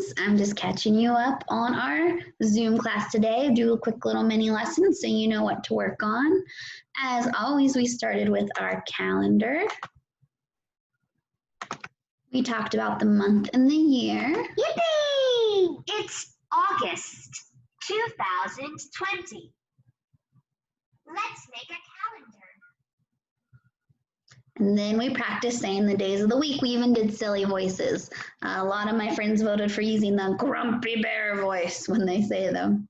lessons. I'm just catching you up on our Zoom class today. Do a quick little mini lesson so you know what to work on. As always, we started with our calendar. We talked about the month and the year. Yippee! It's August 2020. Let's make a calendar. And then we practiced saying the days of the week. We even did silly voices. A lot of my friends voted for using the grumpy bear voice when they say them.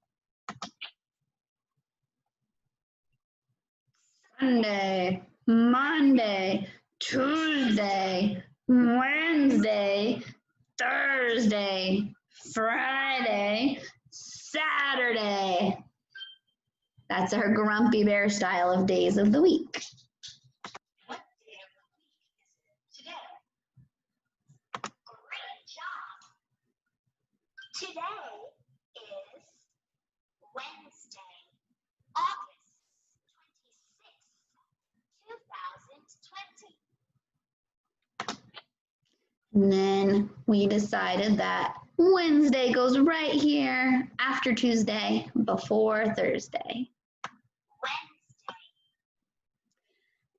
Sunday, Monday, Tuesday, Wednesday, Thursday, Friday, Saturday. That's our grumpy bear style of days of the week. What day of the week is it today? Great job. Today is Wednesday, August 26, 2020. And then we decided that Wednesday goes right here after Tuesday, before Thursday. Wednesday.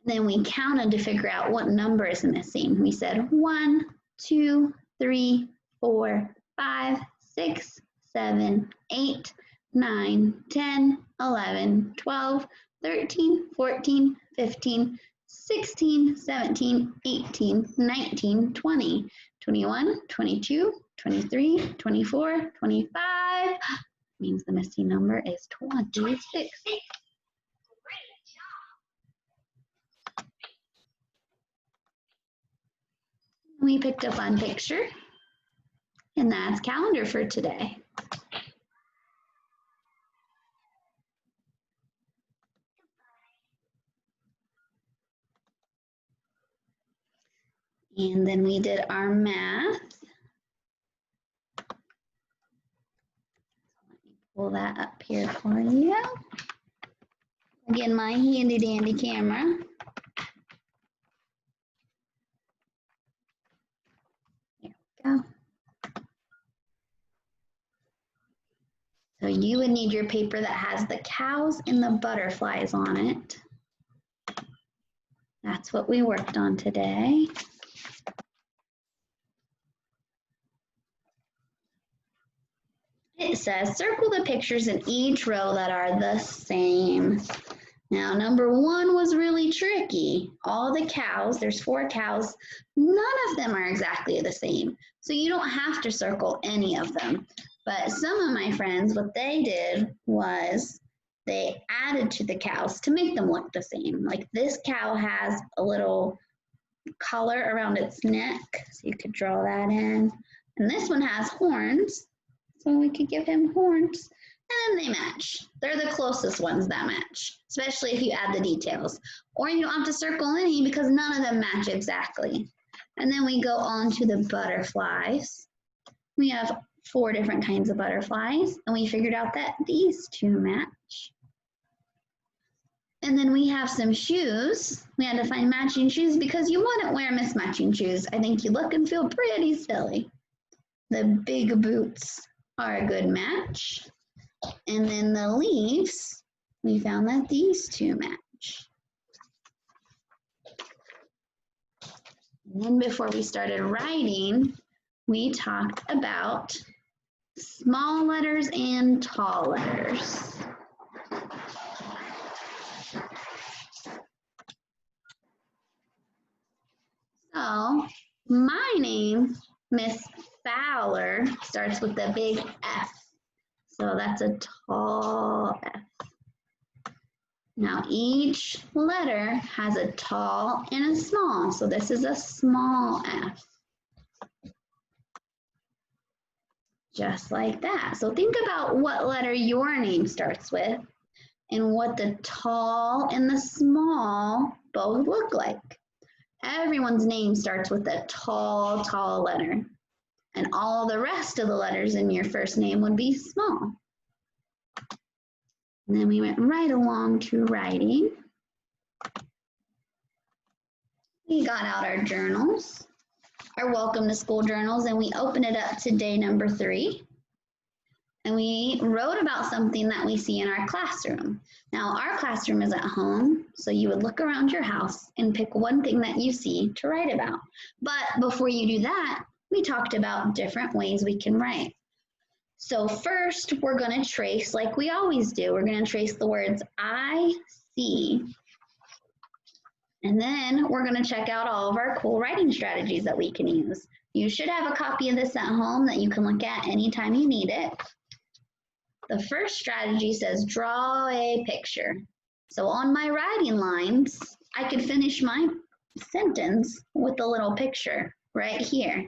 Then we counted to figure out what number is missing. We said 1, 2, 3, 4, 5, 6, 7, 8, 9, 10, 11, 12, 13, 14, 15, 16, 17, 18, 19, 20, 21, 22, 23, 24, 25. Means the missing number is 26. Great job. We picked a fun picture, and that's calendar for today. And then we did our math. Let me pull that up here for you. Again, my handy dandy camera. There we go. So you would need your paper that has the cows and the butterflies on it. That's what we worked on today. It says circle the pictures in each row that are the same. Now, number 1 was really tricky. All the cows, there's 4 cows, none of them are exactly the same. So you don't have to circle any of them. But some of my friends, what they did was they added to the cows to make them look the same. Like this cow has a little collar around its neck, so you could draw that in. And this one has horns, so we could give him horns. And then they match. They're the closest ones that match, especially if you add the details. Or you don't have to circle any because none of them match exactly. And then we go on to the butterflies. We have 4 different kinds of butterflies, and we figured out that these 2 match. And then we have some shoes. We had to find matching shoes because you wouldn't wear mismatching shoes. I think you look and feel pretty silly. The big boots are a good match. And then the leaves, we found that these 2 match. And then before we started writing, we talked about small letters and tall letters. So my name, Miss Fowler, starts with the big F. So that's a tall F. Now each letter has a tall and a small. So this is a small F. Just like that. So think about what letter your name starts with and what the tall and the small both look like. Everyone's name starts with a tall, tall letter. And all the rest of the letters in your first name would be small. And then we went right along to writing. We got out our journals. our Welcome to School journals and we open it up to day number 3. And we wrote about something that we see in our classroom. Now, our classroom is at home, so you would look around your house and pick one thing that you see to write about. But before you do that, we talked about different ways we can write. So first, we're going to trace like we always do. We're going to trace the words I see. And then we're going to check out all of our cool writing strategies that we can use. You should have a copy of this at home that you can look at anytime you need it. The first strategy says draw a picture. So on my writing lines, I could finish my sentence with a little picture right here.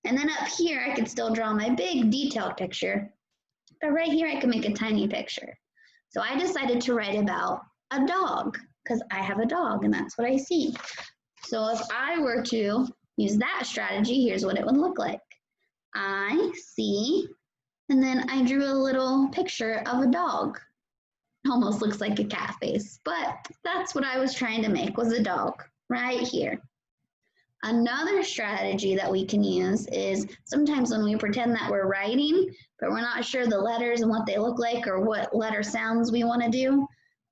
And then up here, I could still draw my big detailed picture. But right here, I can make a tiny picture. So I decided to write about a dog because I have a dog and that's what I see. So if I were to use that strategy, here's what it would look like. I see. And then I drew a little picture of a dog. Almost looks like a cat face, but that's what I was trying to make, was a dog right here. Another strategy that we can use is sometimes when we pretend that we're writing, but we're not sure the letters and what they look like or what letter sounds we want to do,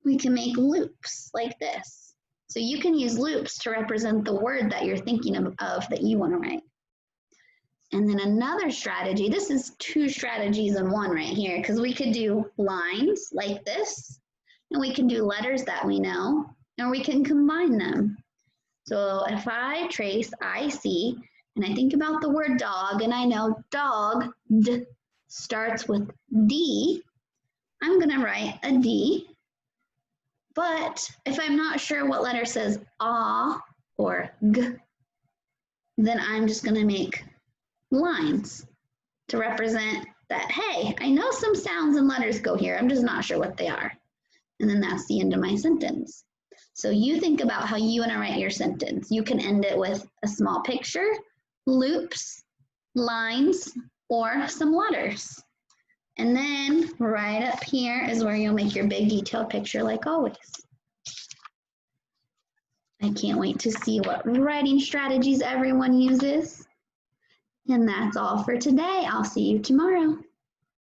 we can make loops like this. So you can use loops to represent the word that you're thinking of that you want to write. And then another strategy, this is 2 strategies in one right here, because we could do lines like this, and we can do letters that we know, and we can combine them. So if I trace I see, and I think about the word dog, and I know dog d starts with D, I'm going to write a D. But if I'm not sure what letter says ah or g, then I'm just going to make lines to represent that, hey, I know some sounds and letters go here, I'm just not sure what they are. And then that's the end of my sentence. So you think about how you want to write your sentence. You can end it with a small picture, loops, lines, or some letters. And then right up here is where you'll make your big detailed picture like always. I can't wait to see what writing strategies everyone uses. And that's all for today. I'll see you tomorrow.